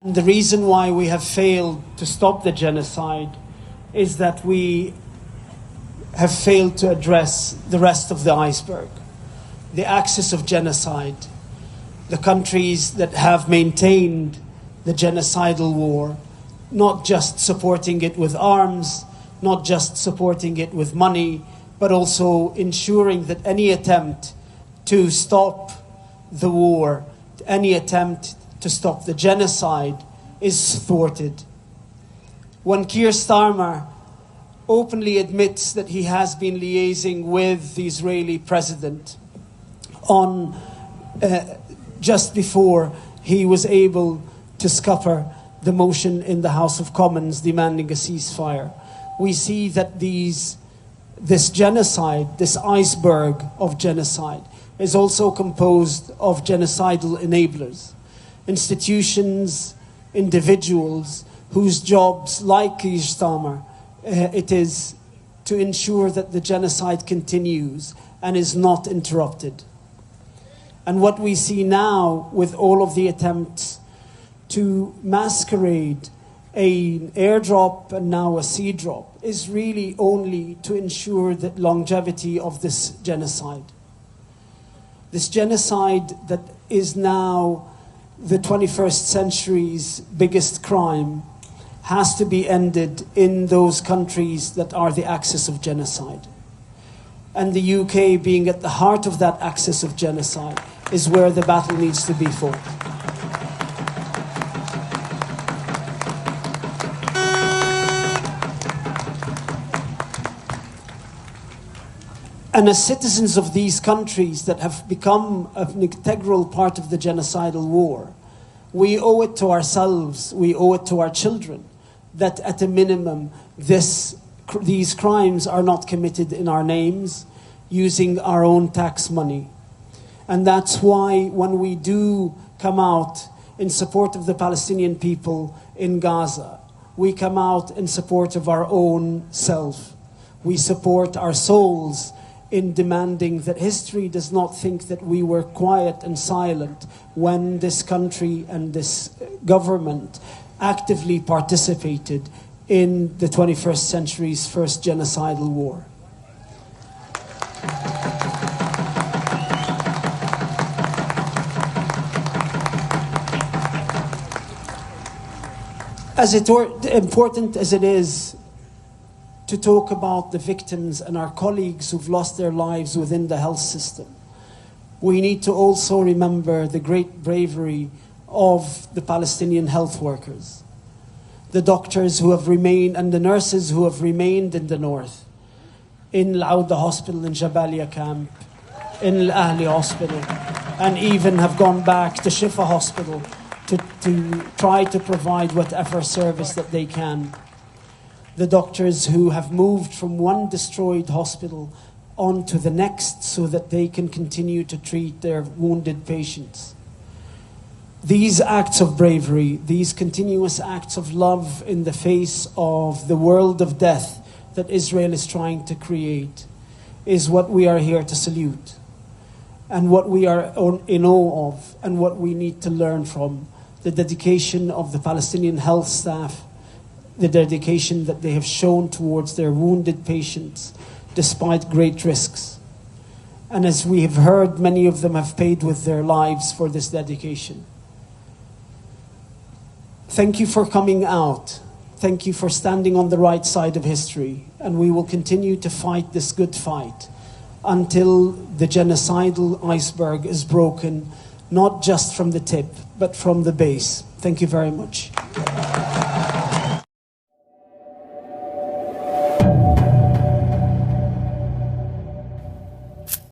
The reason why we have failed to stop the genocide is that we have failed to address the rest of the iceberg, the axis of genocide, the countries that have maintained the genocidal war, not just supporting it with arms, not just supporting it with money, but also ensuring that any attempt to stop the war, any attempt to stop the genocide is thwarted. When Keir Starmer openly admits that he has been liaising with the Israeli president on just before he was able to scupper the motion in the House of Commons demanding a ceasefire, we see that this genocide, this iceberg of genocide, is also composed of genocidal enablers, institutions, individuals whose jobs, like Keir Starmer, it is to ensure that the genocide continues and is not interrupted. And what we see now with all of the attempts to masquerade an airdrop and now a sea drop is really only to ensure the longevity of this genocide. This genocide that is now the 21st century's biggest crime has to be ended in those countries that are the axis of genocide. And the UK, being at the heart of that axis of genocide, is where the battle needs to be fought. And as citizens of these countries that have become an integral part of the genocidal war, we owe it to ourselves, we owe it to our children, that at a minimum these crimes are not committed in our names, using our own tax money. And that's why when we do come out in support of the Palestinian people in Gaza, we come out in support of our own self. We support our souls in demanding that history does not think that we were quiet and silent when this country and this government actively participated in the 21st century's first genocidal war. As important as it is to talk about the victims and our colleagues who've lost their lives within the health system, we need to also remember the great bravery of the Palestinian health workers, the doctors who have remained and the nurses who have remained in the north, in Al-Auda Hospital, in Jabalia camp, in Al-Ahli Hospital, and even have gone back to Shifa Hospital to try to provide whatever service that they can. The doctors who have moved from one destroyed hospital onto the next so that they can continue to treat their wounded patients. These acts of bravery, these continuous acts of love in the face of the world of death that Israel is trying to create, is what we are here to salute, and what we are in awe of, and what we need to learn from. The dedication of the Palestinian health staff, the dedication that they have shown towards their wounded patients despite great risks. And as we have heard, many of them have paid with their lives for this dedication. Thank you for coming out. Thank you for standing on the right side of history. And we will continue to fight this good fight until the genocidal iceberg is broken, not just from the tip, but from the base. Thank you very much.